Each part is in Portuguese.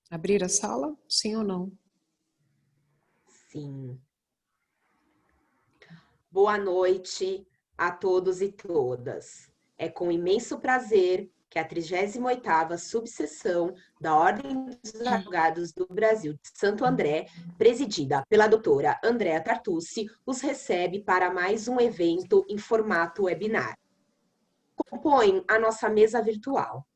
Abrir a sala? Sim ou não? Sim. Boa noite a todos e todas. É com imenso prazer que a 38ª subseção da Ordem dos Advogados do Brasil de Santo André, presidida pela doutora Andréa Tartucci, os recebe para mais um evento em formato webinar. Compõem a nossa mesa virtual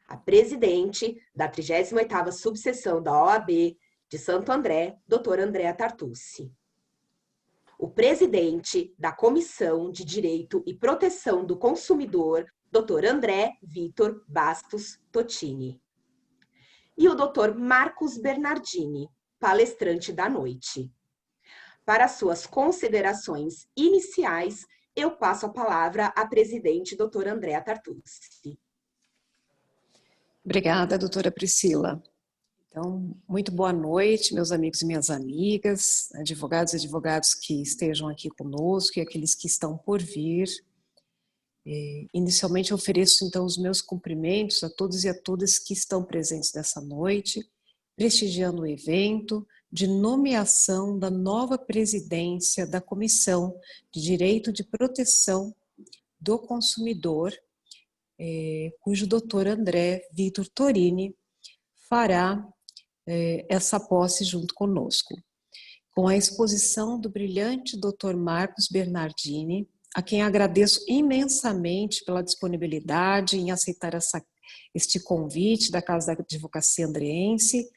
a presidente da 38ª subseção da OAB de Santo André, doutora Andréa Tartucci. O presidente da Comissão de Direito e Proteção do Consumidor, Dr. André Vitor Bastos Totini. E o Dr. Marcos Bernardini, palestrante da noite. Para suas considerações iniciais, eu passo a palavra à presidente, doutora Andréa Tartucci. Obrigada, doutora Priscila. Então, muito boa noite, meus amigos e minhas amigas, advogados e advogadas que estejam aqui conosco e aqueles que estão por vir. Inicialmente, eu ofereço, então, os meus cumprimentos a todos e a todas que estão presentes nessa noite, prestigiando o evento de nomeação da nova presidência da Comissão de Direito de Proteção do Consumidor, cujo doutor André Vitor Totini fará essa posse junto conosco. Com a exposição do brilhante Dr. Marcos Bernardini, a quem agradeço imensamente pela disponibilidade em aceitar este convite da Casa da Advocacia Andreense,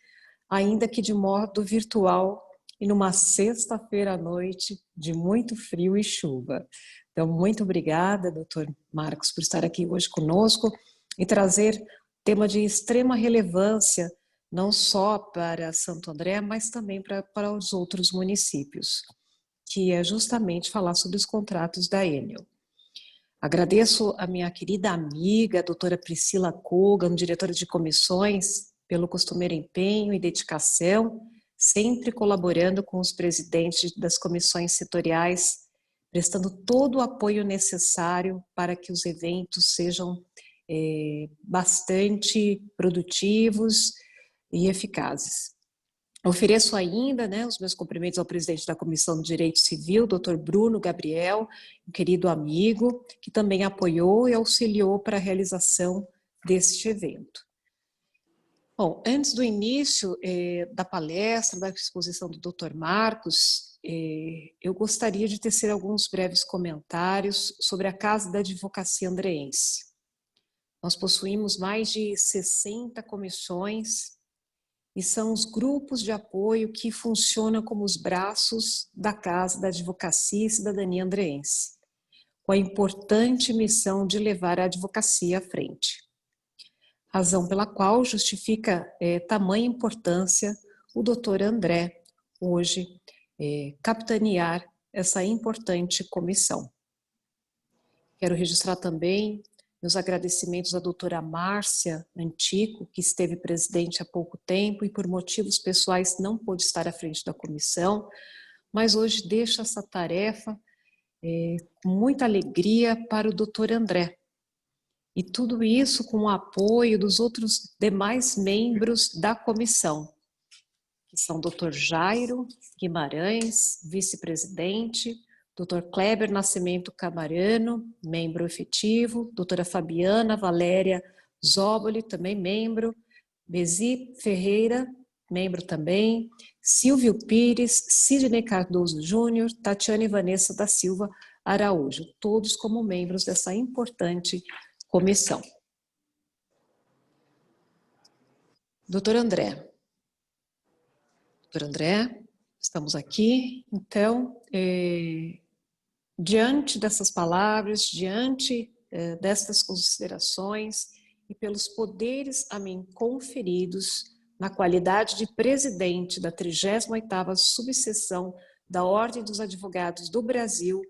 ainda que de modo virtual e numa sexta-feira à noite de muito frio e chuva. Então, muito obrigada, doutor Marcos, por estar aqui hoje conosco e trazer tema de extrema relevância, não só para Santo André, mas também para os outros municípios, que é justamente falar sobre os contratos da Enel. Agradeço a minha querida amiga, a doutora Priscila Kogan, diretora de comissões, pelo costumeiro empenho e dedicação, sempre colaborando com os presidentes das comissões setoriais, prestando todo o apoio necessário para que os eventos sejam bastante produtivos e eficazes. Ofereço ainda os meus cumprimentos ao presidente da Comissão de Direito Civil, Dr. Bruno Gabriel, um querido amigo, que também apoiou e auxiliou para a realização deste evento. Bom, antes do início da palestra, da exposição do Dr. Marcos, eu gostaria de tecer alguns breves comentários sobre a Casa da Advocacia Andreense. Nós possuímos mais de 60 comissões e são os grupos de apoio que funcionam como os braços da Casa da Advocacia e Cidadania Andreense, com a importante missão de levar a advocacia à frente. Razão pela qual justifica tamanha importância o doutor André hoje capitanear essa importante comissão. Quero registrar também meus agradecimentos à doutora Márcia Antico, que esteve presidente há pouco tempo e por motivos pessoais não pôde estar à frente da comissão, mas hoje deixo essa tarefa com muita alegria para o doutor André. E tudo isso com o apoio dos outros demais membros da comissão, que são Dr. Jairo Guimarães, vice-presidente, Dr. Kleber Nascimento Camarano, membro efetivo, doutora Fabiana Valéria Zóboli, também membro, Bezi Ferreira, membro também, Silvio Pires, Sidney Cardoso Júnior, Tatiane Vanessa da Silva Araújo, todos como membros dessa importante comissão. Doutor André, estamos aqui, então, diante dessas palavras, diante destas considerações e pelos poderes a mim conferidos na qualidade de presidente da 38ª subseção da Ordem dos Advogados do Brasil,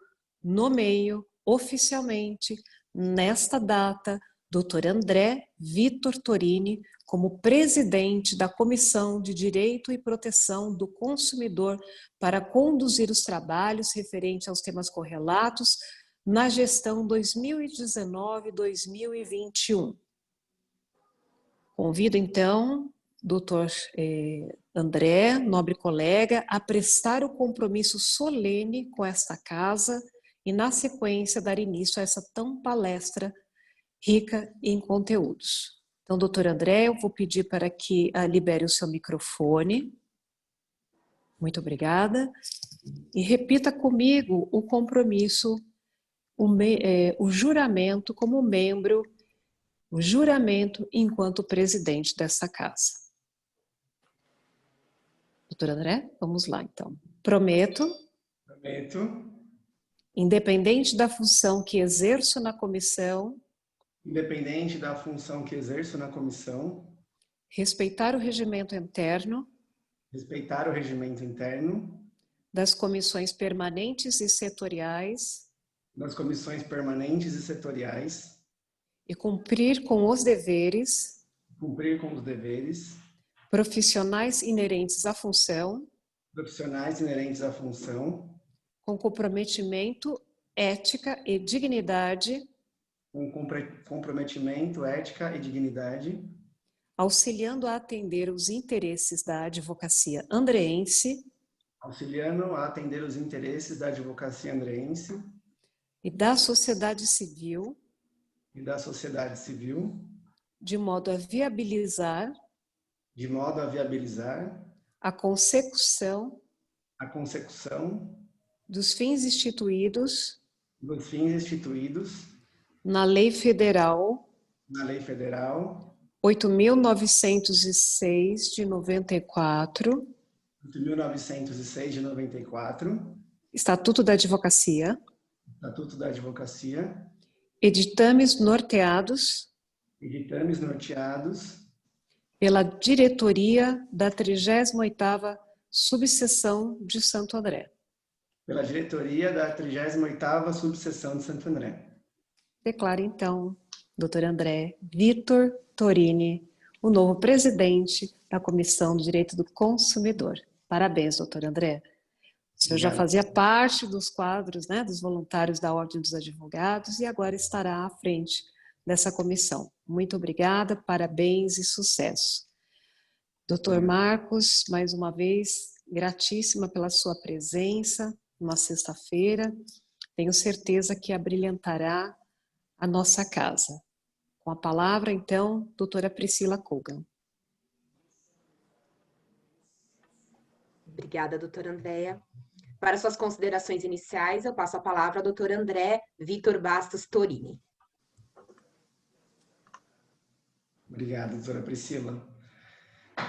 nomeio oficialmente, nesta data, Dr. André Vitor Totini como presidente da Comissão de Direito e Proteção do Consumidor para conduzir os trabalhos referentes aos temas correlatos na gestão 2019-2021. Convido, então, doutor André, nobre colega, a prestar o compromisso solene com esta casa e, na sequência, dar início a essa tão palestra rica em conteúdos. Então, doutor André, eu vou pedir para que libere o seu microfone. Muito obrigada. E repita comigo o compromisso, o juramento como membro, o juramento enquanto presidente dessa casa. Doutor André, vamos lá então. Prometo. Prometo. Independente da função que exerço na comissão. Independente da função que exerço na comissão. Respeitar o regimento interno. Respeitar o regimento interno. Das comissões permanentes e setoriais. Das comissões permanentes e setoriais. E cumprir com os deveres. Cumprir com os deveres. Profissionais inerentes à função. Profissionais inerentes à função. Com comprometimento, ética e dignidade. Com comprometimento, ética e dignidade. Auxiliando a atender os interesses da advocacia andreense. Auxiliando a atender os interesses da advocacia andreense. E da sociedade civil. E da sociedade civil. De modo a viabilizar. De modo a viabilizar. A consecução. A consecução. Dos fins instituídos. Dos fins instituídos. Na Lei Federal. Na Lei Federal. 8.906 de 94. 8.906 de 94. Estatuto da Advocacia. Estatuto da Advocacia. Editames norteados. Editames norteados. Pela diretoria da 38ª Subseção de Santo André. Pela diretoria da 38ª Subseção de Santo André. Declara, então, doutor André Vitor Torini, o novo presidente da Comissão do Direito do Consumidor. Parabéns, doutor André. O senhor já fazia parte dos quadros, né, dos voluntários da Ordem dos Advogados e agora estará à frente dessa comissão. Muito obrigada, parabéns e sucesso. Doutor Marcos, mais uma vez, gratíssima pela sua presença numa sexta-feira. Tenho certeza que abrilhantará a nossa casa. Com a palavra, então, doutora Priscila Kogan. Obrigada, doutora Andréa. Para suas considerações iniciais, eu passo a palavra ao doutor André Vitor Bastos Torini. Obrigado, doutora Priscila.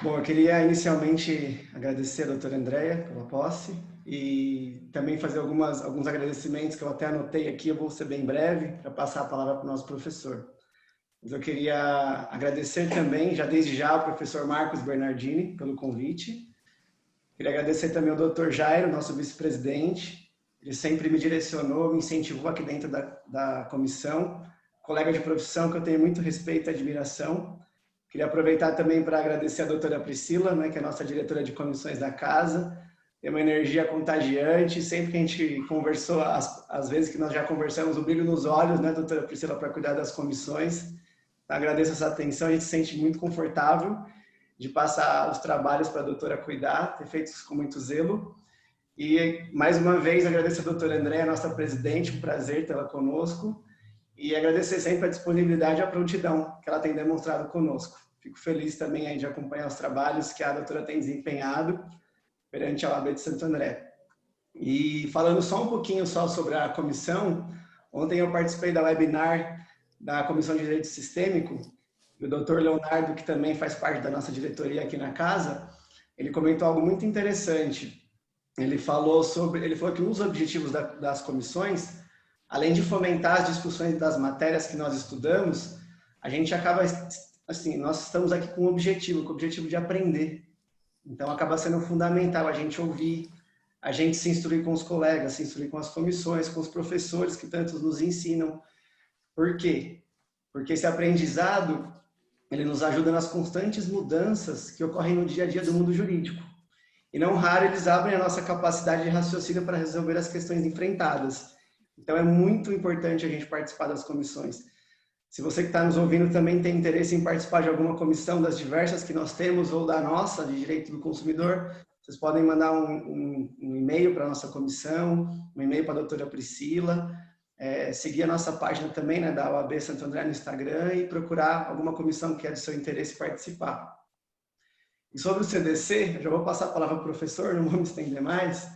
Bom, eu queria inicialmente agradecer a doutora Andréa pela posse e também fazer alguns agradecimentos que eu até anotei aqui, eu vou ser bem breve, para passar a palavra para o nosso professor. Mas eu queria agradecer também, desde já, ao professor Marcos Bernardini pelo convite. Queria agradecer também ao doutor Jairo, nosso vice-presidente. Ele sempre me direcionou, me incentivou aqui dentro da comissão. Colega de profissão que eu tenho muito respeito e admiração. Queria aproveitar também para agradecer a doutora Priscila, né, que é a nossa diretora de comissões da casa. Tem uma energia contagiante. Sempre que a gente conversou, às vezes que nós já conversamos, o brilho nos olhos, né, doutora Priscila, para cuidar das comissões. Então, agradeço essa atenção, a gente se sente muito confortável de passar os trabalhos para a doutora cuidar, ter feito isso com muito zelo. E, mais uma vez, agradeço a doutora Andréa, nossa presidente, um prazer tê-la conosco. E agradecer sempre a disponibilidade e a prontidão que ela tem demonstrado conosco. Fico feliz também aí de acompanhar os trabalhos que a doutora tem desempenhado perante a OAB de Santo André. E falando só um pouquinho sobre a comissão, ontem eu participei da webinar da Comissão de Direito Sistêmico, e o doutor Leonardo, que também faz parte da nossa diretoria aqui na casa, ele comentou algo muito interessante. Ele falou que um dos objetivos das comissões, além de fomentar as discussões das matérias que nós estudamos, a gente acaba, assim, nós estamos aqui com o objetivo de aprender. Então, acaba sendo fundamental a gente ouvir, a gente se instruir com os colegas, se instruir com as comissões, com os professores que tantos nos ensinam. Por quê? Porque esse aprendizado, ele nos ajuda nas constantes mudanças que ocorrem no dia a dia do mundo jurídico. E não raro, eles abrem a nossa capacidade de raciocínio para resolver as questões enfrentadas. Então, é muito importante a gente participar das comissões. Se você que está nos ouvindo também tem interesse em participar de alguma comissão das diversas que nós temos, ou da nossa, de Direito do Consumidor, vocês podem mandar um e-mail para a nossa comissão, um e-mail para a doutora Priscila, seguir a nossa página também, né, da OAB Santo André no Instagram e procurar alguma comissão que é do seu interesse participar. E sobre o CDC, eu já vou passar a palavra para o professor, não vou me estender mais.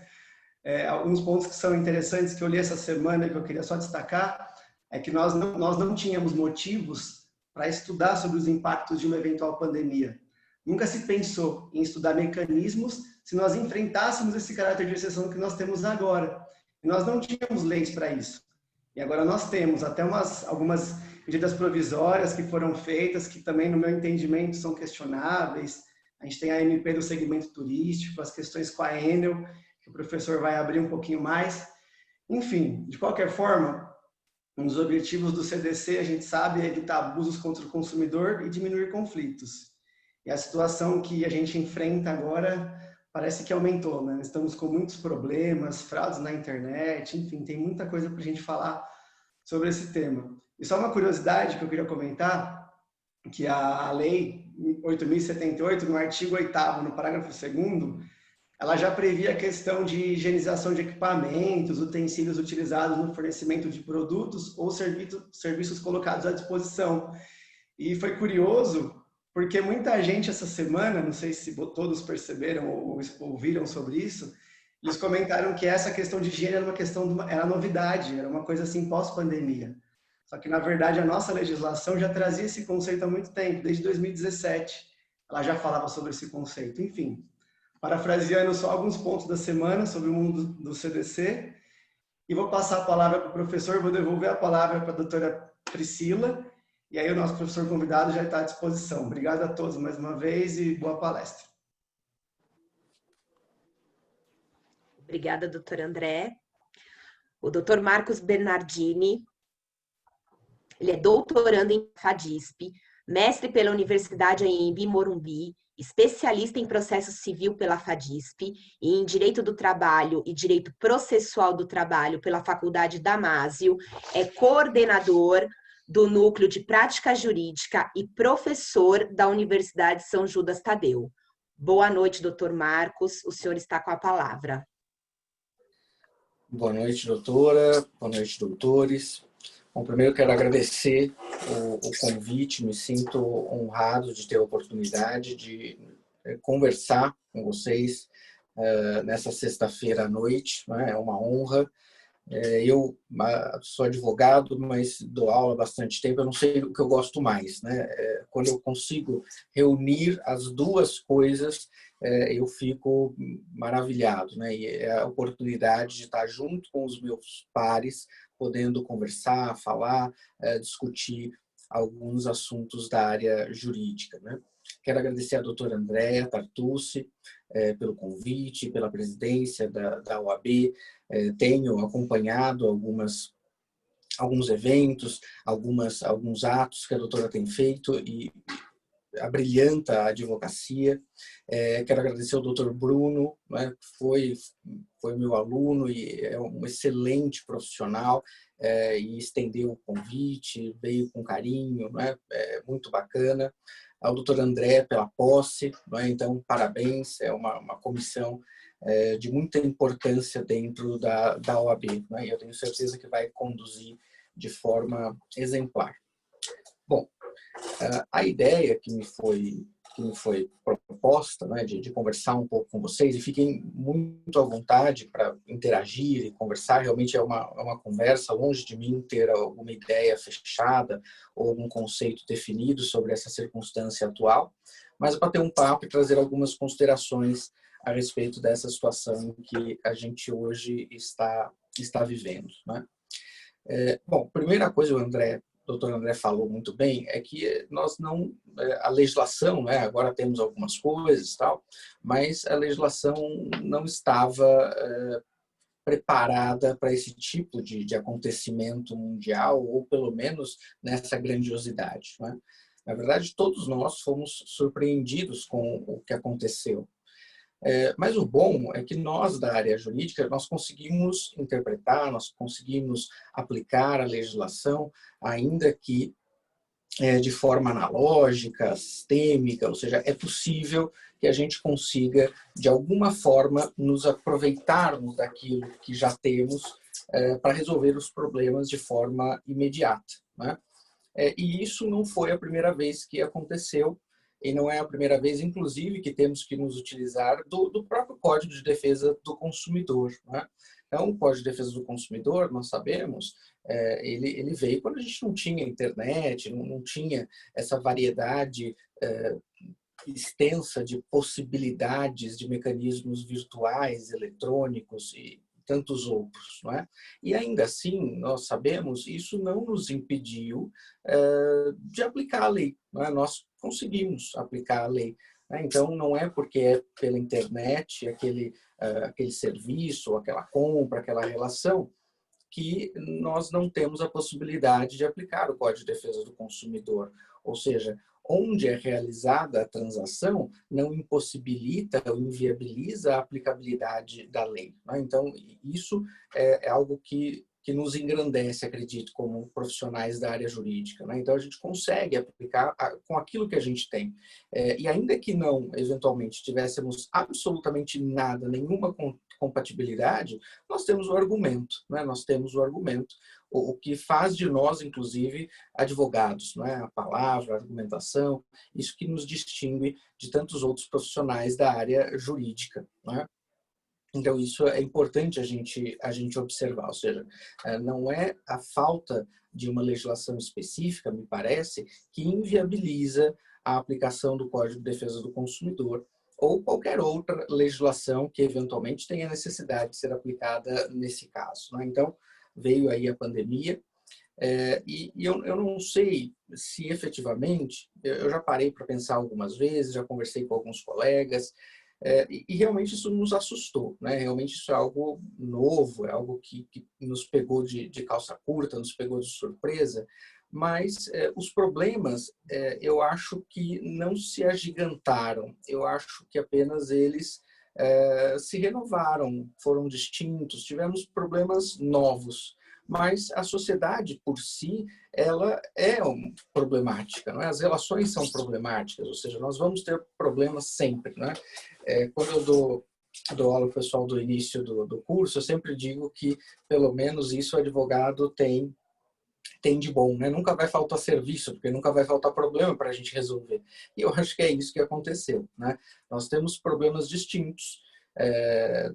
Alguns pontos que são interessantes que eu li essa semana e que eu queria só destacar é que nós não tínhamos motivos para estudar sobre os impactos de uma eventual pandemia. Nunca se pensou em estudar mecanismos se nós enfrentássemos esse caráter de exceção que nós temos agora. E nós não tínhamos leis para isso. E agora nós temos até algumas medidas provisórias que foram feitas, que também, no meu entendimento, são questionáveis. A gente tem a MP do segmento turístico, as questões com a Enel, que o professor vai abrir um pouquinho mais. Enfim, de qualquer forma, um dos objetivos do CDC, a gente sabe, é evitar abusos contra o consumidor e diminuir conflitos. E a situação que a gente enfrenta agora parece que aumentou, né? Estamos com muitos problemas, fraudes na internet, enfim, tem muita coisa para a gente falar sobre esse tema. E só uma curiosidade que eu queria comentar, que a Lei 8.078, no artigo 8º, no parágrafo 2º, ela já previa a questão de higienização de equipamentos, utensílios utilizados no fornecimento de produtos ou serviços colocados à disposição. E foi curioso, porque muita gente essa semana, não sei se todos perceberam ou ouviram sobre isso, eles comentaram que essa questão de higiene era novidade, era uma coisa assim pós-pandemia. Só que, na verdade, a nossa legislação já trazia esse conceito há muito tempo, desde 2017. Ela já falava sobre esse conceito. Enfim, parafraseando só alguns pontos da semana sobre o mundo do CDC, e vou passar a palavra para o professor, vou devolver a palavra para a doutora Priscila, e aí o nosso professor convidado já está à disposição. Obrigado a todos mais uma vez e boa palestra. Obrigada, doutor André. O doutor Marcos Bernardini, ele é doutorando em FADISP, mestre pela Universidade Anhembi Morumbi, especialista em processo civil pela FADISP e em Direito do Trabalho e Direito Processual do Trabalho pela Faculdade Damásio, é coordenador do Núcleo de Prática Jurídica e professor da Universidade São Judas Tadeu. Boa noite, doutor Marcos, o senhor está com a palavra. Boa noite, doutora. Boa noite, doutores. Bom, primeiro quero agradecer o convite, me sinto honrado de ter a oportunidade de conversar com vocês nessa sexta-feira à noite, né? É uma honra. Eu sou advogado, mas dou aula há bastante tempo, eu não sei o que eu gosto mais, né? Quando eu consigo reunir as duas coisas, eu fico maravilhado, né? E é a oportunidade de estar junto com os meus pares, podendo conversar, falar, discutir alguns assuntos da área jurídica, né? Quero agradecer à doutora Andréa Tartucci pelo convite, pela presidência da OAB. Tenho acompanhado alguns eventos, alguns atos que a doutora tem feito e abrilhanta a advocacia. Quero agradecer ao doutor Bruno, né, que foi meu aluno e é um excelente profissional, e estendeu o convite, veio com carinho, né, muito bacana. Ao doutor André pela posse, né, então parabéns, é uma comissão de muita importância dentro da OAB, né, e eu tenho certeza que vai conduzir de forma exemplar. Bom, a ideia que me foi proposta, né, de conversar um pouco com vocês, e fiquem muito à vontade para interagir e conversar, realmente é uma conversa, longe de mim ter alguma ideia fechada ou algum conceito definido sobre essa circunstância atual, mas para ter um papo e trazer algumas considerações a respeito dessa situação que a gente hoje está vivendo, né? Bom, primeira coisa, o doutor André falou muito bem, é que nós não, a legislação, né, agora temos algumas coisas e tal, mas a legislação não estava preparada para esse tipo de acontecimento mundial, ou pelo menos nessa grandiosidade, né? Na verdade, todos nós fomos surpreendidos com o que aconteceu. Mas o bom é que nós, da área jurídica, nós conseguimos interpretar, nós conseguimos aplicar a legislação, ainda que de forma analógica, sistêmica, ou seja, é possível que a gente consiga, de alguma forma, nos aproveitarmos daquilo que já temos para resolver os problemas de forma imediata, né? E isso não foi a primeira vez que aconteceu, e não é a primeira vez, inclusive, que temos que nos utilizar do próprio Código de Defesa do Consumidor, né? Então, o Código de Defesa do Consumidor, nós sabemos, ele veio quando a gente não tinha internet, não tinha essa variedade extensa de possibilidades de mecanismos virtuais, eletrônicos e tantos outros, não é? E ainda assim, nós sabemos, isso não nos impediu de aplicar a lei, não é? Nós conseguimos aplicar a lei, né? Então, não é porque é pela internet, aquele serviço, aquela compra, aquela relação, que nós não temos a possibilidade de aplicar o Código de Defesa do Consumidor. Ou seja, onde é realizada a transação, não impossibilita ou inviabiliza a aplicabilidade da lei, né? Então, isso é algo que nos engrandece, acredito, como profissionais da área jurídica, né? Então, a gente consegue aplicar com aquilo que a gente tem. E ainda que não, eventualmente, tivéssemos absolutamente nada, nenhuma compatibilidade, nós temos o argumento, né? Nós temos o argumento, o que faz de nós, inclusive, advogados, né? A palavra, a argumentação, isso que nos distingue de tantos outros profissionais da área jurídica, né? Então, isso é importante a gente observar, ou seja, não é a falta de uma legislação específica, me parece, que inviabiliza a aplicação do Código de Defesa do Consumidor ou qualquer outra legislação que eventualmente tenha necessidade de ser aplicada nesse caso, né? Então, veio aí a pandemia, e eu não sei se efetivamente, eu já parei para pensar algumas vezes, já conversei com alguns colegas, e realmente isso nos assustou, né? Realmente isso é algo novo, é algo que nos pegou de calça curta, nos pegou de surpresa, mas os problemas, eu acho que não se agigantaram, eu acho que apenas eles se renovaram, foram distintos, tivemos problemas novos, mas a sociedade por si, ela é problemática, não é? As relações são problemáticas, ou seja, nós vamos ter problemas sempre, né? Quando eu dou aula ao pessoal do início do curso, eu sempre digo que, pelo menos, isso o advogado tem de bom, né? Nunca vai faltar serviço, porque nunca vai faltar problema para a gente resolver. E eu acho que é isso que aconteceu, né? Nós temos problemas distintos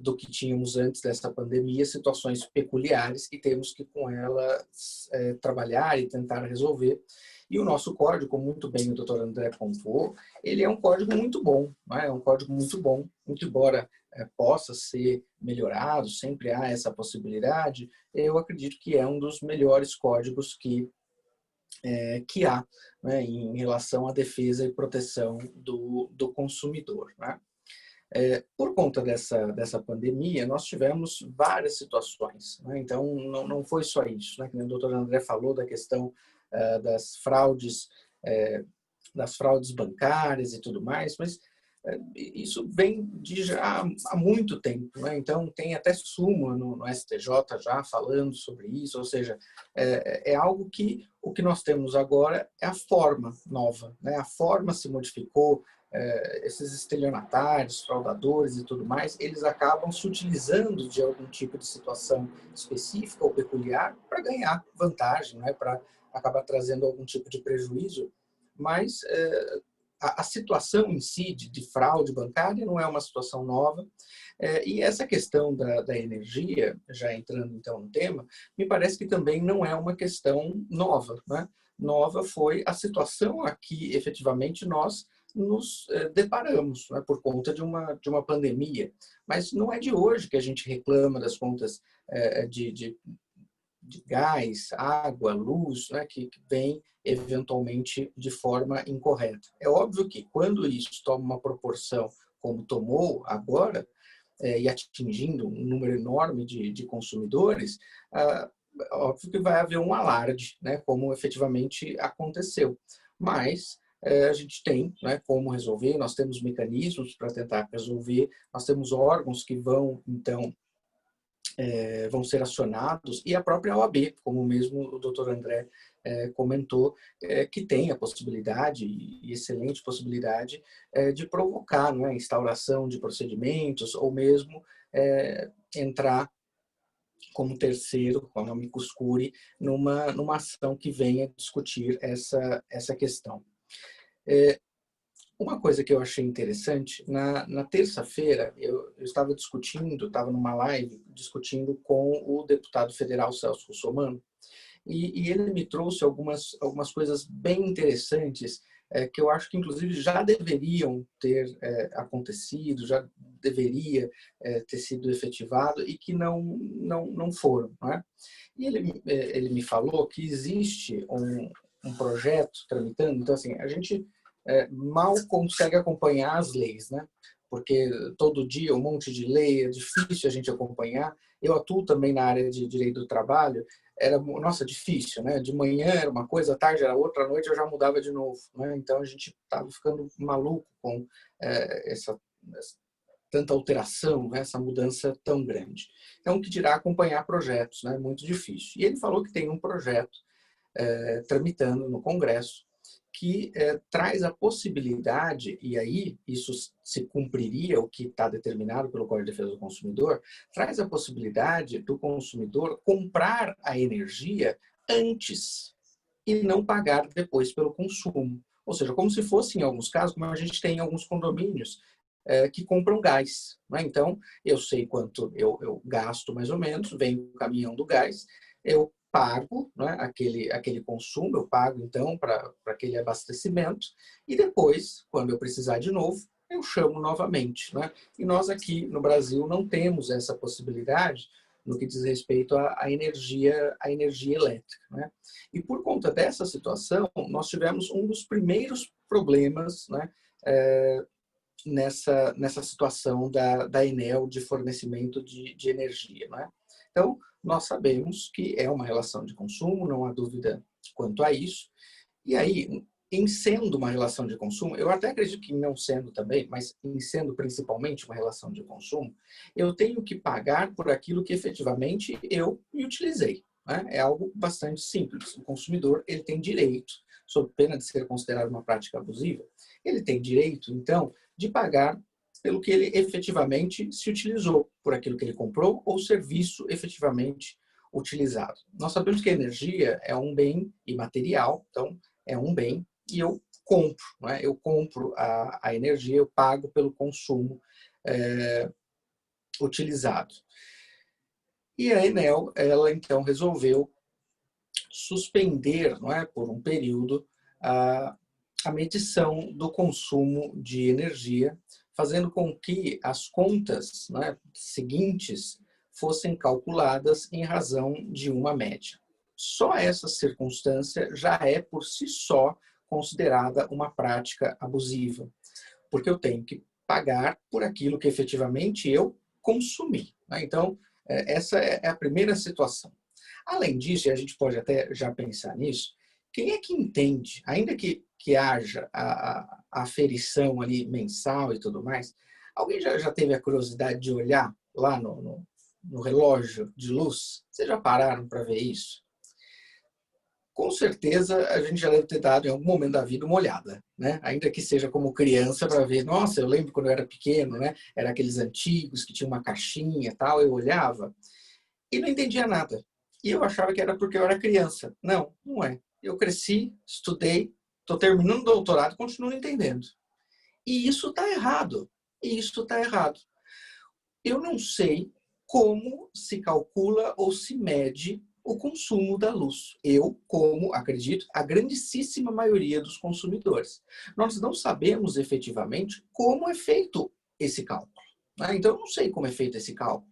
do que tínhamos antes dessa pandemia, situações peculiares e temos que com elas trabalhar e tentar resolver. E o nosso código, como muito bem o doutor André pontuou, ele é um código muito bom, né? É um código muito bom, muito embora possa ser melhorado, sempre há essa possibilidade, eu acredito que é um dos melhores códigos que há, né, em relação à defesa e proteção do consumidor, né? Por conta dessa pandemia, nós tivemos várias situações, né? Então, não foi só isso, né? Como o doutor André falou da questão das fraudes bancárias e tudo mais, mas isso vem de já há muito tempo, né? Então, tem até súmula no STJ já falando sobre isso, ou seja, é algo que o que nós temos agora é a forma nova, né? A forma se modificou, esses estelionatários, fraudadores e tudo mais, eles acabam se utilizando de algum tipo de situação específica ou peculiar para ganhar vantagem, né? Para acabar trazendo algum tipo de prejuízo, mas a situação em si de fraude bancária não é uma situação nova, e essa questão da energia, já entrando então no tema, me parece que também não é uma questão nova, né? Nova foi a situação a que efetivamente nós nos deparamos, né, por conta de uma pandemia. Mas não é de hoje que a gente reclama das contas de gás, água, luz, né, que vem eventualmente de forma incorreta. É óbvio que quando isso toma uma proporção como tomou agora, e atingindo um número enorme de consumidores, óbvio que vai haver um alarde, né, como efetivamente aconteceu. Mas a gente tem, né, como resolver, nós temos mecanismos para tentar resolver, nós temos órgãos que vão, então, vão ser acionados, e a própria OAB, como mesmo o doutor André comentou, que tem a possibilidade, e excelente possibilidade, de provocar, né, a instauração de procedimentos, ou mesmo entrar como terceiro, como amicus curiae, numa ação que venha discutir essa questão. Uma coisa que eu achei interessante, na terça-feira eu estava discutindo, estava numa live discutindo com o deputado federal Celso Russomano, e ele me trouxe algumas coisas bem interessantes, que eu acho que inclusive já deveriam ter acontecido, já deveria ter sido efetivado e que não foram. Não é? E ele me falou que existe um projeto tramitando, então assim, a gente mal consegue acompanhar as leis, né? Porque todo dia um monte de lei, é difícil a gente acompanhar. Eu atuo também na área de direito do trabalho, nossa, difícil, né? De manhã era uma coisa, à tarde era outra, à noite eu já mudava de novo, né? Então a gente estava ficando maluco com essa tanta alteração, né? Essa mudança tão grande. Então, o que dirá acompanhar projetos, né? Muito difícil. E ele falou que tem um projeto tramitando no Congresso que traz a possibilidade, e aí isso se cumpriria o que está determinado pelo Código de Defesa do Consumidor, traz a possibilidade do consumidor comprar a energia antes e não pagar depois pelo consumo. Ou seja, como se fosse, em alguns casos, como a gente tem em alguns condomínios, que compram gás. Né? Então, eu sei quanto eu gasto mais ou menos, vem o caminhão do gás, eu pago, né, aquele consumo, eu pago então para aquele abastecimento, e depois, quando eu precisar de novo, eu chamo novamente. Né? E nós aqui no Brasil não temos essa possibilidade no que diz respeito à energia elétrica. Né? E por conta dessa situação, nós tivemos um dos primeiros problemas, né, nessa situação da Enel de fornecimento de energia. Né? Então, nós sabemos que é uma relação de consumo, não há dúvida quanto a isso. E aí, em sendo uma relação de consumo, eu até acredito que não sendo também, mas em sendo principalmente uma relação de consumo, eu tenho que pagar por aquilo que efetivamente eu me utilizei. Né? É algo bastante simples. O consumidor ele tem direito, sob pena de ser considerado uma prática abusiva, ele tem direito, então, de pagar pelo que ele efetivamente se utilizou, por aquilo que ele comprou ou serviço efetivamente utilizado. Nós sabemos que a energia é um bem imaterial, então é um bem e eu compro, né? Eu compro a energia, eu pago pelo consumo utilizado. E a Enel, ela então resolveu suspender, não é, por um período, a medição do consumo de energia, fazendo com que as contas, né, seguintes fossem calculadas em razão de uma média. Só essa circunstância já é, por si só, considerada uma prática abusiva, porque eu tenho que pagar por aquilo que efetivamente eu consumi. Né? Então, essa é a primeira situação. Além disso, e a gente pode até já pensar nisso, quem é que entende, ainda que haja a aferição ali mensal e tudo mais, alguém já teve a curiosidade de olhar lá no relógio de luz? Vocês já pararam para ver isso? Com certeza a gente já deve ter dado em algum momento da vida uma olhada, né? Ainda que seja como criança para ver, nossa, eu lembro quando eu era pequeno, né? Era aqueles antigos que tinham uma caixinha e tal, eu olhava e não entendia nada. E eu achava que era porque eu era criança. Não, não é. Eu cresci, estudei, estou terminando o doutorado e continuo não entendendo. E isso está errado. E isso está errado. Eu não sei como se calcula ou se mede o consumo da luz. Eu, como acredito, a grandíssima maioria dos consumidores. Nós não sabemos efetivamente como é feito esse cálculo. Né? Então, eu não sei como é feito esse cálculo.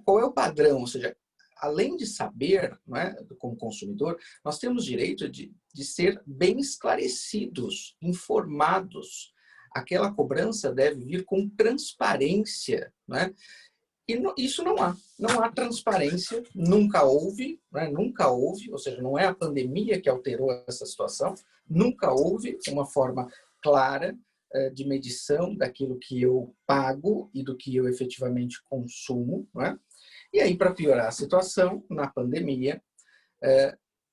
Qual é o padrão? Ou seja, além de saber, né, como consumidor, nós temos direito de ser bem esclarecidos, informados. Aquela cobrança deve vir com transparência, né? E isso não há transparência, nunca houve, né? Nunca houve, ou seja, não é a pandemia que alterou essa situação, nunca houve uma forma clara de medição daquilo que eu pago e do que eu efetivamente consumo, né? E aí, para piorar a situação, na pandemia,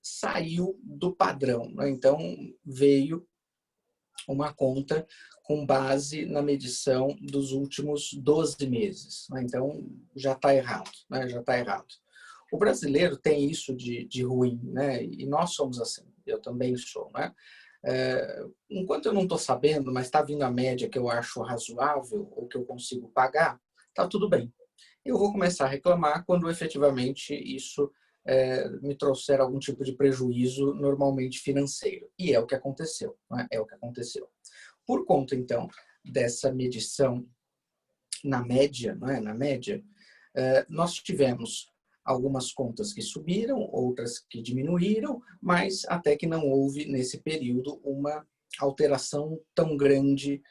saiu do padrão, né? Então veio uma conta com base na medição dos últimos 12 meses. Né? Então, já está errado. Né? Já está errado. O brasileiro tem isso de ruim, né? E nós somos assim. Eu também sou. Né? Enquanto eu não estou sabendo, mas está vindo a média que eu acho razoável ou que eu consigo pagar, está tudo bem. Eu vou começar a reclamar quando efetivamente isso me trouxer algum tipo de prejuízo, normalmente financeiro. E é o que aconteceu. Né? É o que aconteceu. Por conta, então, dessa medição na média, não é? Na média, nós tivemos algumas contas que subiram, outras que diminuíram, mas até que não houve, nesse período, uma alteração tão grande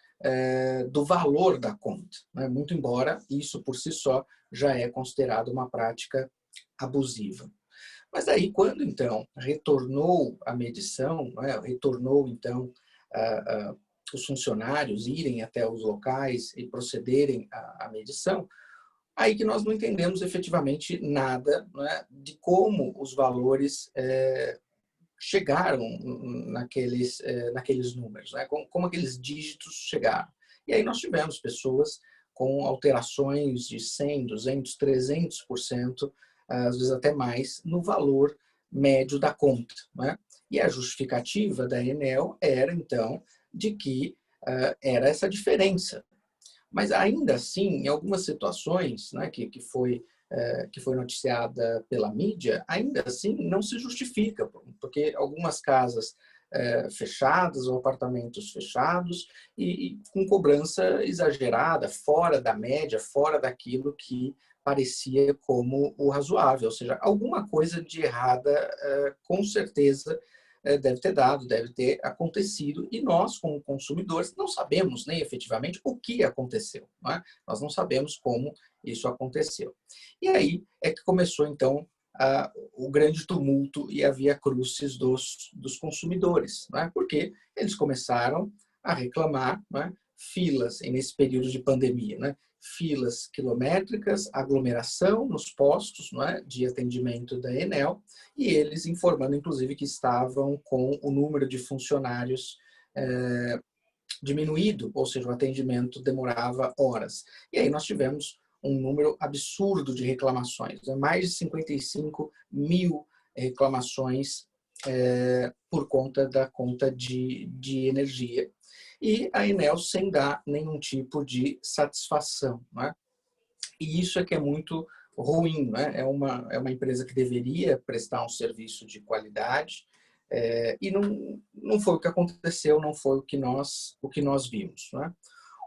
do valor da conta. Né? Muito embora isso, por si só, já é considerado uma prática abusiva. Mas aí, quando, então, retornou a medição, né? Retornou, então, os funcionários irem até os locais e procederem à medição, aí que nós não entendemos efetivamente nada, né, de como os valores chegaram naqueles números, né, como aqueles dígitos chegaram. E aí nós tivemos pessoas com alterações de 100, 200, 300%, às vezes até mais, no valor médio da conta. Né? E a justificativa da Enel era, então, de que era essa diferença. Mas ainda assim, em algumas situações, né, que foi noticiada pela mídia, ainda assim não se justifica, porque algumas casas fechadas ou apartamentos fechados e com cobrança exagerada, fora da média, fora daquilo que parecia como o razoável. Ou seja, alguma coisa de errada com certeza deve ter dado, deve ter acontecido, e nós, como consumidores, não sabemos nem efetivamente o que aconteceu. Não é? Nós não sabemos como isso aconteceu. E aí é que começou, então, o grande tumulto e a via crucis dos consumidores, não é? Porque eles começaram a reclamar, não é? Filas, nesse período de pandemia, né? Filas quilométricas, aglomeração nos postos, não é? De atendimento da Enel, e eles informando, inclusive, que estavam com o número de funcionários diminuído, ou seja, o atendimento demorava horas. E aí nós tivemos um número absurdo de reclamações, né? Mais de 55 mil reclamações por conta da conta de energia. E a Enel sem dar nenhum tipo de satisfação. Né? E isso é que é muito ruim. Né? É uma empresa que deveria prestar um serviço de qualidade, e não foi o que aconteceu, não foi o que nós vimos. Né?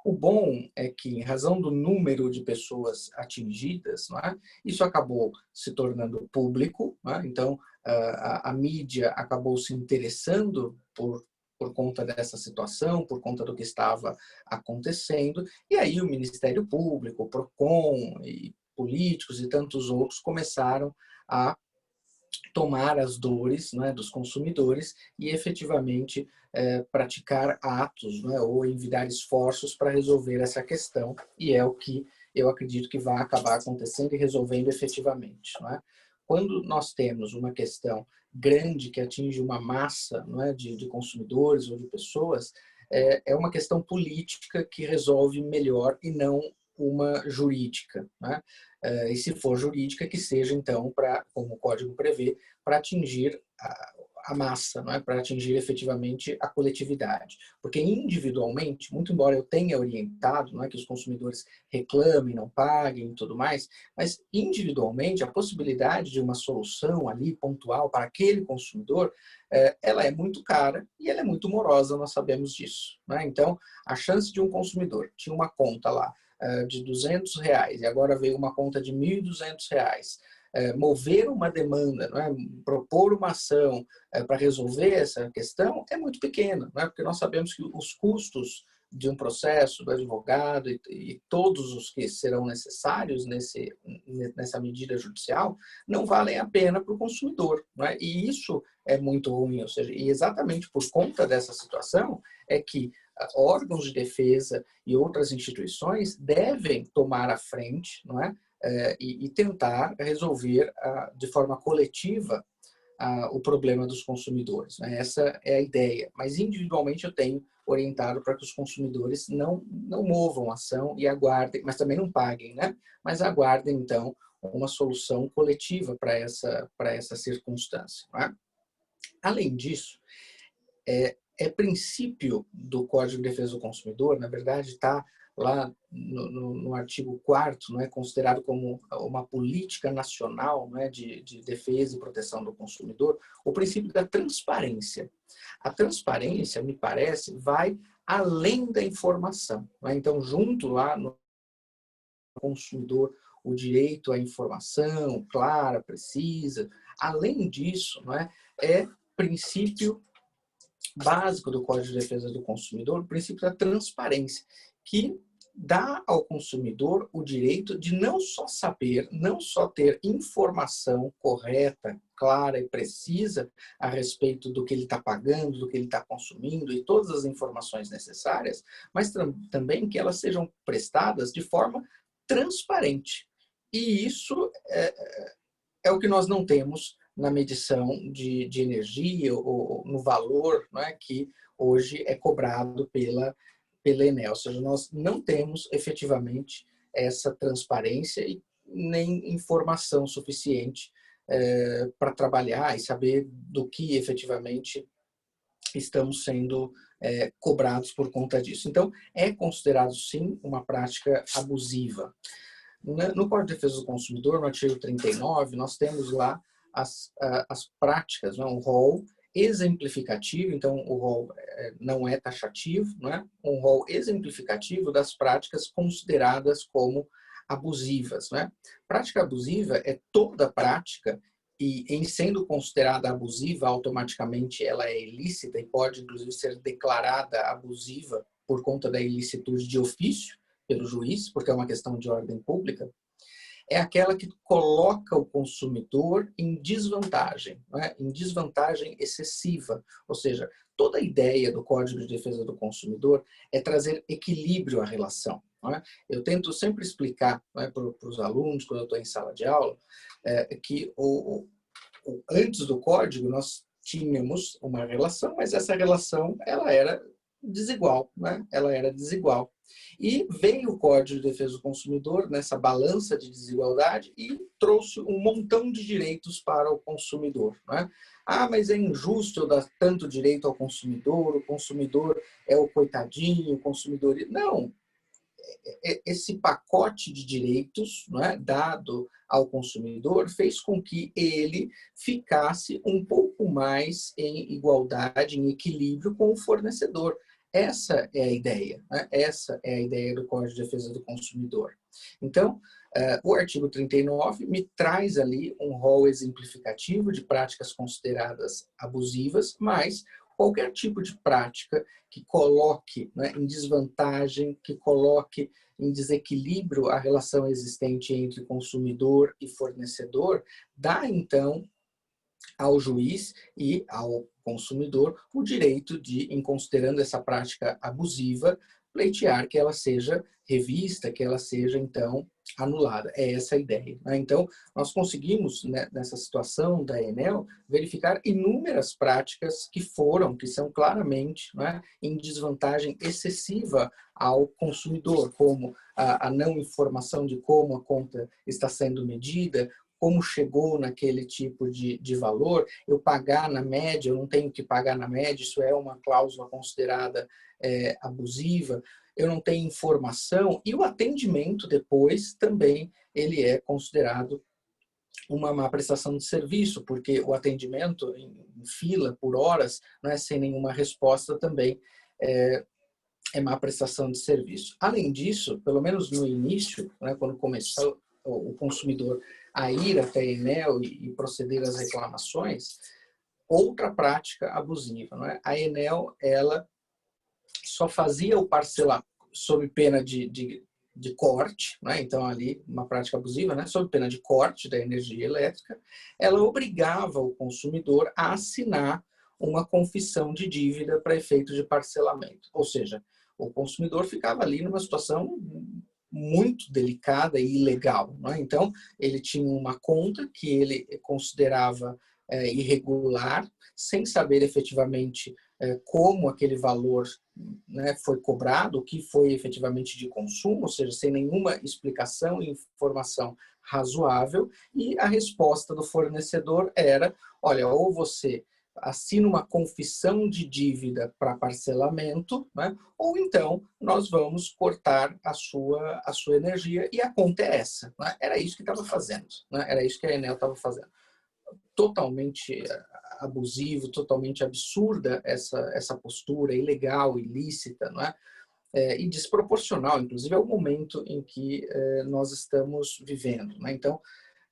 O bom é que, em razão do número de pessoas atingidas, né, isso acabou se tornando público, né? Então a mídia acabou se interessando por conta dessa situação, por conta do que estava acontecendo, e aí o Ministério Público, o PROCON, e políticos e tantos outros começaram a tomar as dores, né, dos consumidores e efetivamente praticar atos, né, ou envidar esforços para resolver essa questão, e é o que eu acredito que vai acabar acontecendo e resolvendo efetivamente. Né? Quando nós temos uma questão grande que atinge uma massa, não é, de consumidores ou de pessoas, é uma questão política que resolve melhor e não uma jurídica. Né? E se for jurídica, que seja, então, como o código prevê, para atingir a massa, não é? Para atingir efetivamente a coletividade. Porque individualmente, muito embora eu tenha orientado, não é, que os consumidores reclamem, não paguem e tudo mais, mas individualmente a possibilidade de uma solução ali pontual para aquele consumidor, ela é muito cara e ela é muito morosa, nós sabemos disso. Né? Então, a chance de um consumidor tinha uma conta lá de R$200 e agora veio uma conta de R$1.200, mover uma demanda, não é? Propor uma ação para resolver essa questão é muito pequena, não é? Porque nós sabemos que os custos de um processo, do advogado e todos os que serão necessários nessa medida judicial não valem a pena para o consumidor, né? E isso é muito ruim, ou seja, e exatamente por conta dessa situação é que órgãos de defesa e outras instituições devem tomar a frente, não é? E tentar resolver de forma coletiva o problema dos consumidores, né? Essa é a ideia. Mas individualmente eu tenho orientado para que os consumidores não movam a ação e aguardem, mas também não paguem, né? Mas aguardem então uma solução coletiva para essa circunstância, não é? Além disso, é princípio do Código de Defesa do Consumidor, na verdade está lá no artigo 4º, não é considerado como uma política nacional, não é, de defesa e proteção do consumidor, o princípio da transparência. A transparência, me parece, vai além da informação, não é? Então, junto lá no consumidor, o direito à informação clara, precisa. Além disso, não é princípio básico do Código de Defesa do Consumidor, o princípio da transparência, que dá ao consumidor o direito de não só saber, não só ter informação correta, clara e precisa a respeito do que ele está pagando, do que ele está consumindo e todas as informações necessárias, mas também que elas sejam prestadas de forma transparente. E isso é o que nós não temos na medição de energia ou no valor, não é, que hoje é cobrado pela Enel. Ou seja, nós não temos efetivamente essa transparência e nem informação suficiente para trabalhar e saber do que efetivamente estamos sendo cobrados por conta disso. Então, é considerado sim uma prática abusiva. No Código de Defesa do Consumidor, no artigo 39, nós temos lá as práticas, um rol exemplificativo, então o rol não é taxativo, não é? Um rol exemplificativo das práticas consideradas como abusivas. Não é? Prática abusiva é toda prática e, em sendo considerada abusiva, automaticamente ela é ilícita e pode, inclusive, ser declarada abusiva por conta da ilicitude de ofício pelo juiz, porque é uma questão de ordem pública, é aquela que coloca o consumidor em desvantagem, não é? Em desvantagem excessiva. Ou seja, toda a ideia do Código de Defesa do Consumidor é trazer equilíbrio à relação. Não é? Eu tento sempre explicar, não é, para os alunos, quando eu estou em sala de aula, que antes do Código nós tínhamos uma relação, mas essa relação ela era desigual, né? Ela era desigual. E veio o Código de Defesa do Consumidor nessa balança de desigualdade e trouxe um montão de direitos para o consumidor, né? Ah, mas é injusto eu dar tanto direito ao consumidor, o consumidor é o coitadinho, o consumidor... Não, esse pacote de direitos, não é, dado ao consumidor fez com que ele ficasse um pouco mais em igualdade, em equilíbrio com o fornecedor. Essa é a ideia, né? Essa é a ideia do Código de Defesa do Consumidor. Então, o artigo 39 me traz ali um rol exemplificativo de práticas consideradas abusivas, mas qualquer tipo de prática que coloque, né, em desvantagem, que coloque em desequilíbrio a relação existente entre consumidor e fornecedor, dá então ao juiz e ao consumidor o direito de, em considerando essa prática abusiva, pleitear que ela seja revista, que ela seja, então, anulada. É essa a ideia. Né? Então, nós conseguimos, né, nessa situação da Enel, verificar inúmeras práticas que são claramente, né, em desvantagem excessiva ao consumidor, como a não informação de como a conta está sendo medida, como chegou naquele tipo de valor, eu pagar na média, eu não tenho que pagar na média, isso é uma cláusula considerada abusiva, eu não tenho informação, e o atendimento depois também ele é considerado uma má prestação de serviço, porque o atendimento em fila por horas, não é, sem nenhuma resposta também é má prestação de serviço. Além disso, pelo menos no início, né, quando começou o consumidor a ir até a Enel e proceder às reclamações, outra prática abusiva. Não é? A Enel, ela só fazia o parcelamento sob pena de corte, né? Então ali uma prática abusiva, né? Sob pena de corte da energia elétrica, ela obrigava o consumidor a assinar uma confissão de dívida para efeito de parcelamento. Ou seja, o consumidor ficava ali numa situação muito delicada e ilegal, né? Então, ele tinha uma conta que ele considerava irregular, sem saber efetivamente como aquele valor, né, foi cobrado, o que foi efetivamente de consumo, ou seja, sem nenhuma explicação e informação razoável, e a resposta do fornecedor era, olha, ou você assina uma confissão de dívida para parcelamento, né? Ou então nós vamos cortar a sua energia, e a conta é essa. Né? Era isso que estava fazendo, né? Era isso que a Enel estava fazendo. Totalmente abusivo, totalmente absurda essa postura, ilegal, ilícita, não é? E desproporcional, inclusive, ao momento em que nós estamos vivendo. Né? Então,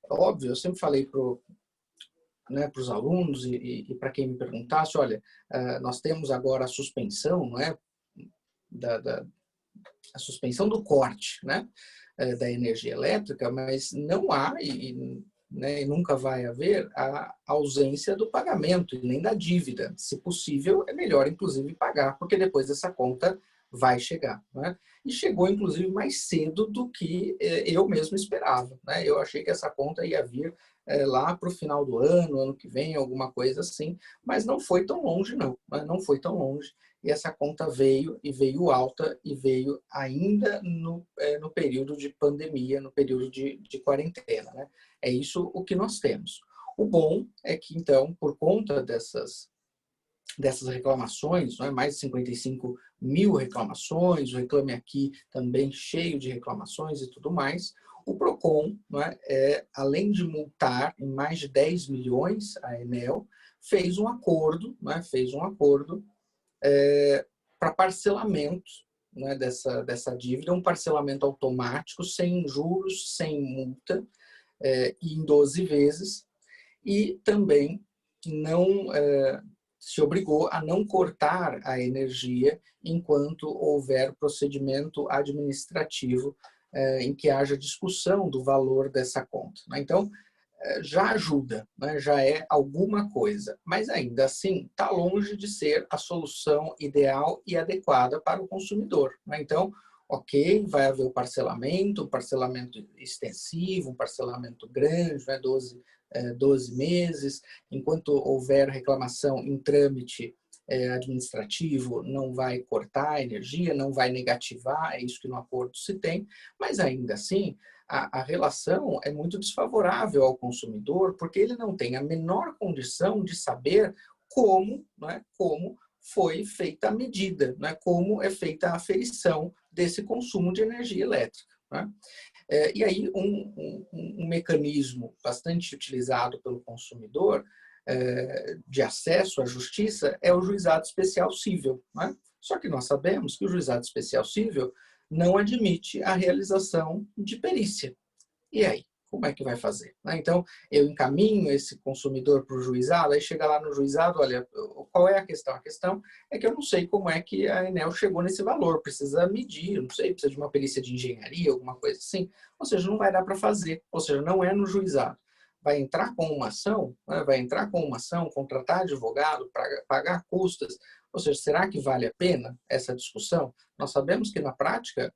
óbvio, eu sempre falei para os alunos e para quem me perguntasse, olha, nós temos agora a suspensão, não é, a suspensão do corte, né, da energia elétrica, mas não há né, e nunca vai haver a ausência do pagamento e nem da dívida. Se possível, é melhor inclusive pagar, porque depois essa conta vai chegar. Né? E chegou inclusive mais cedo do que eu mesmo esperava. Né? Eu achei que essa conta ia vir lá para o final do ano que vem, alguma coisa assim, mas não foi tão longe não, né? Não foi tão longe, e essa conta veio, e veio alta, e veio ainda no período de pandemia, no período de quarentena. Né? É isso o que nós temos. O bom é que, então, por conta dessas reclamações, né, mais de 55 mil reclamações, o Reclame Aqui também cheio de reclamações e tudo mais, o PROCON, né, além de multar em mais de 10 milhões a Enel, fez um acordo para parcelamento, né, dessa dívida, um parcelamento automático, sem juros, sem multa, em 12 vezes, e também não se obrigou a não cortar a energia enquanto houver procedimento administrativo em que haja discussão do valor dessa conta. Então, já ajuda, né? Já é alguma coisa, mas ainda assim está longe de ser a solução ideal e adequada para o consumidor. Né? Então, ok, vai haver o parcelamento, um parcelamento extensivo, um parcelamento grande, né? 12 meses, enquanto houver reclamação em trâmite administrativo, não vai cortar a energia, não vai negativar, é isso que no acordo se tem, mas ainda assim, a relação é muito desfavorável ao consumidor, porque ele não tem a menor condição de saber como, né, como foi feita a medida, né, como é feita a aferição desse consumo de energia elétrica. Né? E aí um mecanismo bastante utilizado pelo consumidor de acesso à justiça é o juizado especial cível. Né? Só que nós sabemos que o juizado especial cível não admite a realização de perícia. E aí? Como é que vai fazer? Então, eu encaminho esse consumidor para o juizado, aí chega lá no juizado, olha, qual é a questão? A questão é que eu não sei como é que a Enel chegou nesse valor, precisa medir, não sei, precisa de uma perícia de engenharia, alguma coisa assim. Ou seja, não vai dar para fazer, ou seja, não é no juizado. Vai entrar com uma ação, né? Vai entrar com uma ação, contratar advogado, pagar custas, ou seja, será que vale a pena essa discussão? Nós sabemos que na prática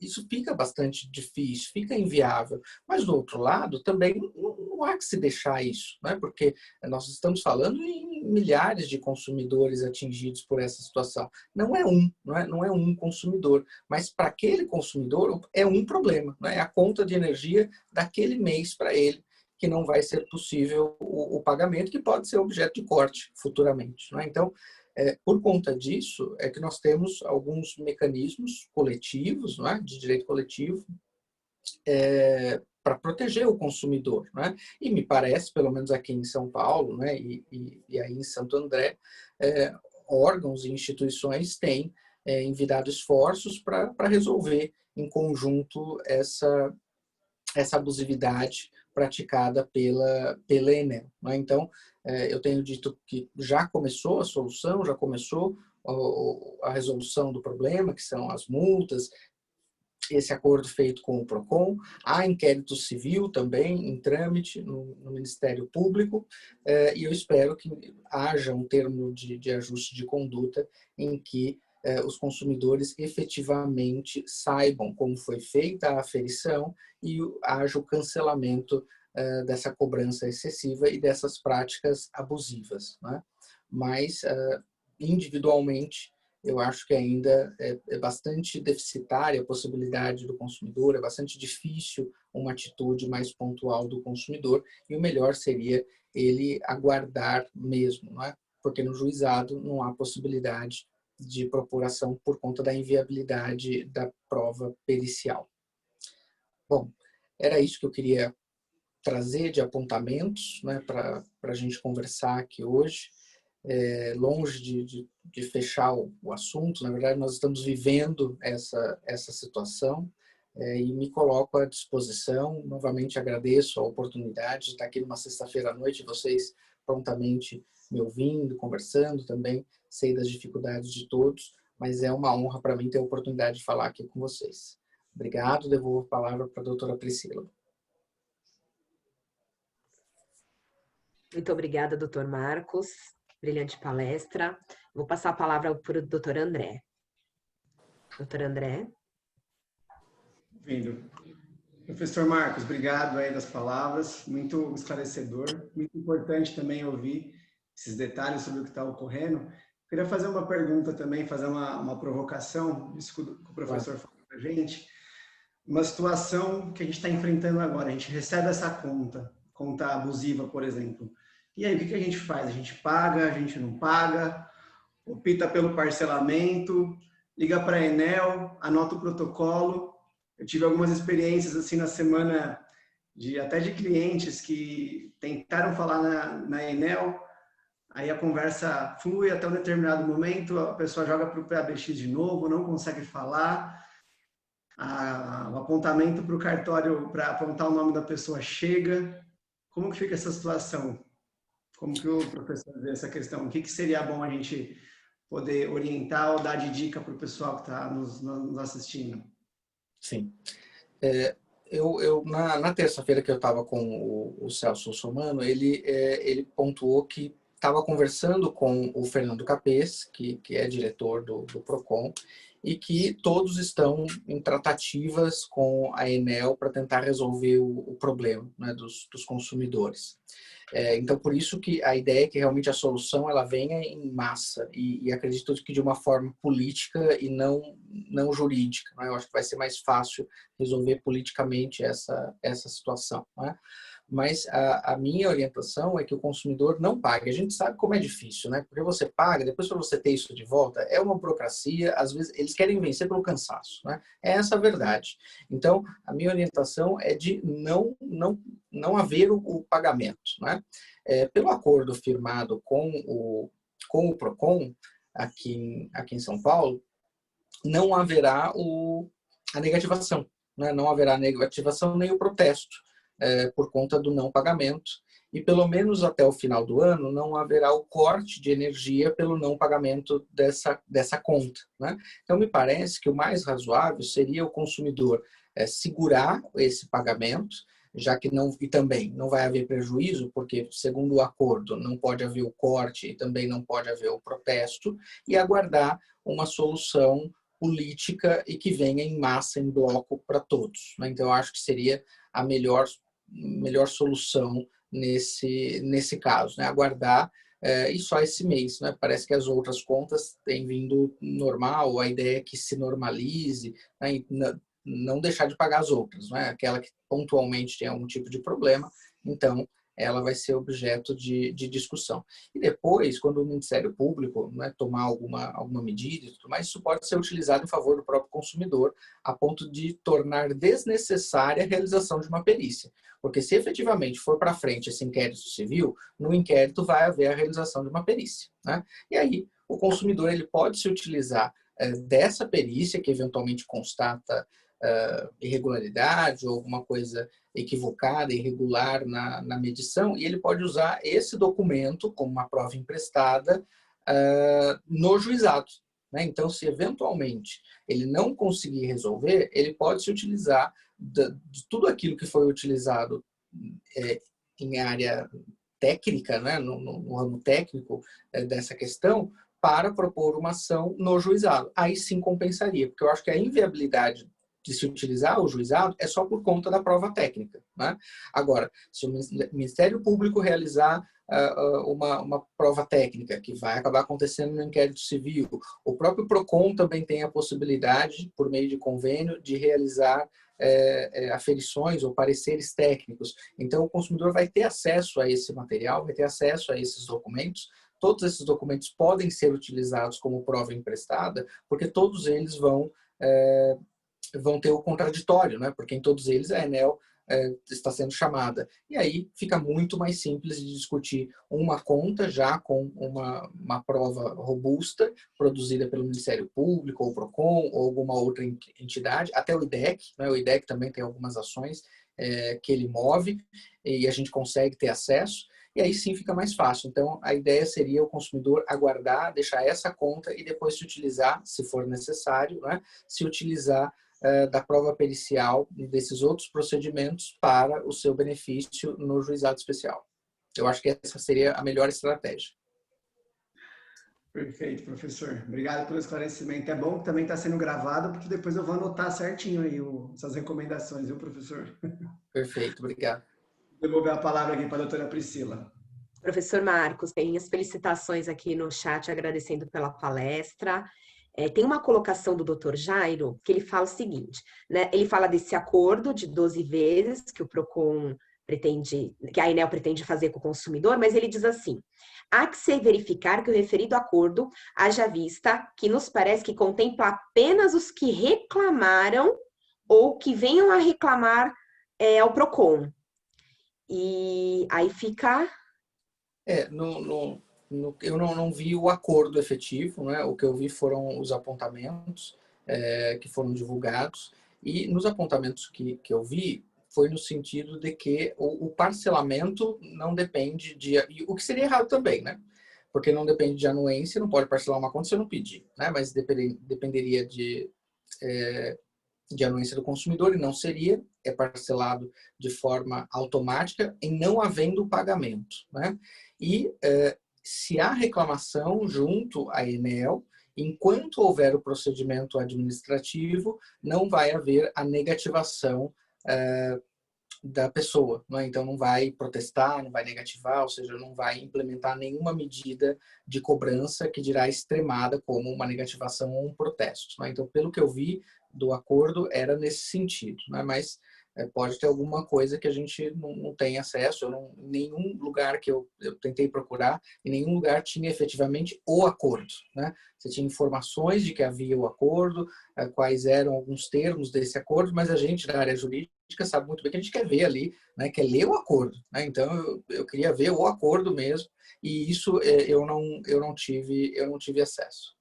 isso fica bastante difícil, fica inviável. Mas, do outro lado, também não há que se deixar isso, né? Porque nós estamos falando em milhares de consumidores atingidos por essa situação. Não é um consumidor, mas para aquele consumidor é um problema, né? É a conta de energia daquele mês para ele, que não vai ser possível o pagamento, que pode ser objeto de corte futuramente. Né? Então, por conta disso, é que nós temos alguns mecanismos coletivos, né, de direito coletivo, para proteger o consumidor. Né? E me parece, pelo menos aqui em São Paulo, né, e aí em Santo André, órgãos e instituições têm envidado esforços para resolver em conjunto essa abusividade praticada pela Enel. Né? Então, eu tenho dito que já começou a solução, já começou a resolução do problema, que são as multas, esse acordo feito com o PROCON. Há inquérito civil também em trâmite no Ministério Público, e eu espero que haja um termo de ajuste de conduta em que os consumidores efetivamente saibam como foi feita a aferição e haja o cancelamento dessa cobrança excessiva e dessas práticas abusivas, né? Mas, individualmente, eu acho que ainda é bastante deficitária a possibilidade do consumidor, é bastante difícil uma atitude mais pontual do consumidor, e o melhor seria ele aguardar mesmo, não é? Porque no juizado não há possibilidade de procuração por conta da inviabilidade da prova pericial. Bom, era isso que eu queria trazer de apontamentos, né, para a gente conversar aqui hoje. Longe de fechar o assunto, na verdade nós estamos vivendo essa situação, e me coloco à disposição. Novamente agradeço a oportunidade de estar aqui numa sexta-feira à noite, vocês prontamente me ouvindo, conversando também. Sei das dificuldades de todos, mas é uma honra para mim ter a oportunidade de falar aqui com vocês. Obrigado, devolvo a palavra para a doutora Priscila. Muito obrigada, doutor Marcos. Brilhante palestra. Vou passar a palavra para o doutor André. Doutor André. Vindo. Professor Marcos, obrigado aí das palavras, muito esclarecedor, muito importante também ouvir esses detalhes sobre o que está ocorrendo. Queria fazer uma pergunta também, fazer uma provocação, isso que o professor falou para a gente. Uma situação que a gente está enfrentando agora, a gente recebe essa conta abusiva, por exemplo. E aí, o que a gente faz? A gente paga, a gente não paga, opta pelo parcelamento, liga para a Enel, anota o protocolo. Eu tive algumas experiências assim na semana, até de clientes que tentaram falar na Enel, aí a conversa flui até um determinado momento, a pessoa joga para o PABX de novo, não consegue falar, o apontamento para o cartório para apontar o nome da pessoa chega. Como que fica essa situação? Como que o professor vê essa questão? O que seria bom a gente poder orientar ou dar de dica para o pessoal que está nos assistindo? Sim. Na terça-feira que eu estava com o Celso Russomano, ele pontuou que estava conversando com o Fernando Capês, que é diretor do PROCON, e que todos estão em tratativas com a Enel para tentar resolver o problema, né, dos consumidores. Então, por isso que a ideia é que realmente a solução ela venha em massa, e acredito que de uma forma política e não jurídica, né? Eu acho que vai ser mais fácil resolver politicamente essa situação, né? Mas a minha orientação é que o consumidor não pague. A gente sabe como é difícil, né? Porque você paga, depois para você ter isso de volta, é uma burocracia, às vezes eles querem vencer pelo cansaço, né? É essa a verdade. Então, a minha orientação é de não haver o pagamento, né? Pelo acordo firmado com o PROCON, aqui em São Paulo, não haverá a negativação, né? Não haverá negativação nem o protesto por conta do não pagamento, e pelo menos até o final do ano não haverá o corte de energia pelo não pagamento dessa conta, né? Então me parece que o mais razoável seria o consumidor segurar esse pagamento, já que e também não vai haver prejuízo, porque segundo o acordo não pode haver o corte e também não pode haver o protesto, e aguardar uma solução política e que venha em massa, em bloco para todos, né? Então eu acho que seria a melhor solução nesse caso, né? Aguardar e só esse mês, né? Parece que as outras contas têm vindo normal, a ideia é que se normalize, né? E não deixar de pagar as outras, né? Aquela que pontualmente tem algum tipo de problema, então ela vai ser objeto de discussão. E depois, quando o Ministério Público, né, tomar alguma medida e tudo mais, isso pode ser utilizado em favor do próprio consumidor, a ponto de tornar desnecessária a realização de uma perícia. Porque se efetivamente for para frente esse inquérito civil, no inquérito vai haver a realização de uma perícia, né? E aí o consumidor ele pode se utilizar dessa perícia, que eventualmente constata irregularidade ou alguma coisa equivocada, irregular na medição, e ele pode usar esse documento como uma prova emprestada no juizado, né? Então, se eventualmente ele não conseguir resolver, ele pode se utilizar de tudo aquilo que foi utilizado em área técnica, né? no ramo técnico dessa questão, para propor uma ação no juizado. Aí sim compensaria, porque eu acho que a inviabilidade de se utilizar o juizado é só por conta da prova técnica, né? Agora, se o Ministério Público realizar uma prova técnica, que vai acabar acontecendo no inquérito civil, o próprio PROCON também tem a possibilidade, por meio de convênio, de realizar aferições ou pareceres técnicos. Então, o consumidor vai ter acesso a esse material, vai ter acesso a esses documentos. Todos esses documentos podem ser utilizados como prova emprestada, porque todos eles vão ter o contraditório, né? Porque em todos eles a ANEEL está sendo chamada. E aí fica muito mais simples de discutir uma conta já com uma prova robusta, produzida pelo Ministério Público, ou PROCON, ou alguma outra entidade, até o IDEC, né? O IDEC também tem algumas ações que ele move, e a gente consegue ter acesso, e aí sim fica mais fácil. Então, a ideia seria o consumidor aguardar, deixar essa conta e depois se utilizar, se for necessário, né? Se utilizar da prova pericial e desses outros procedimentos para o seu benefício no juizado especial. Eu acho que essa seria a melhor estratégia. Perfeito, professor. Obrigado pelo esclarecimento. É bom que também está sendo gravado, porque depois eu vou anotar certinho aí essas recomendações, viu, professor? Perfeito, obrigado. Vou devolver a palavra aqui para a doutora Priscila. Professor Marcos, tem as felicitações aqui no chat, agradecendo pela palestra. Tem uma colocação do Dr. Jairo, que ele fala o seguinte, né? Ele fala desse acordo de 12 vezes que o PROCON pretende, que a ANEEL pretende fazer com o consumidor, mas ele diz assim: há que se verificar que o referido acordo haja vista que nos parece que contempla apenas os que reclamaram ou que venham a reclamar ao PROCON. E aí fica... Eu não vi o acordo efetivo, né? O que eu vi foram os apontamentos que foram divulgados, e nos apontamentos que eu vi foi no sentido de que o parcelamento não depende de... O que seria errado também, né? Porque não depende de anuência, não pode parcelar uma conta se eu não pedir, né? Mas dependeria de anuência do consumidor, e não seria, é parcelado de forma automática em não havendo pagamento, né? E se há reclamação junto à ANEEL, enquanto houver o procedimento administrativo, não vai haver a negativação da pessoa, né? Então não vai protestar, não vai negativar, ou seja, não vai implementar nenhuma medida de cobrança que dirá extremada como uma negativação ou um protesto, né? Então, pelo que eu vi do acordo, era nesse sentido, né? Mas pode ter alguma coisa que a gente não tem acesso. Em nenhum lugar que eu tentei procurar, em nenhum lugar tinha efetivamente o acordo, né? Você tinha informações de que havia o acordo, quais eram alguns termos desse acordo, mas a gente, na área jurídica, sabe muito bem que a gente quer ver ali, né? Quer ler o acordo, né? Então, eu queria ver o acordo mesmo, e isso eu não tive acesso.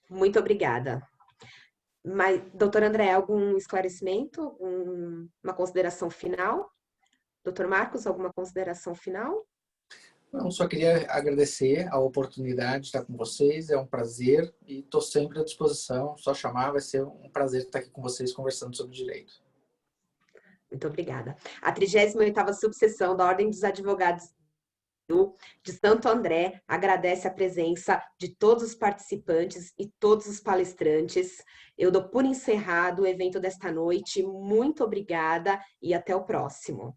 Muito obrigada. Mas, doutor André, algum esclarecimento? Uma consideração final? Doutor Marcos, alguma consideração final? Não, só queria agradecer a oportunidade de estar com vocês, é um prazer, e estou sempre à disposição, só chamar, vai ser um prazer estar aqui com vocês conversando sobre direito. Muito obrigada. A 38ª subseção da Ordem dos Advogados de Santo André agradece a presença de todos os participantes e todos os palestrantes. Eu dou por encerrado o evento desta noite. Muito obrigada e até o próximo.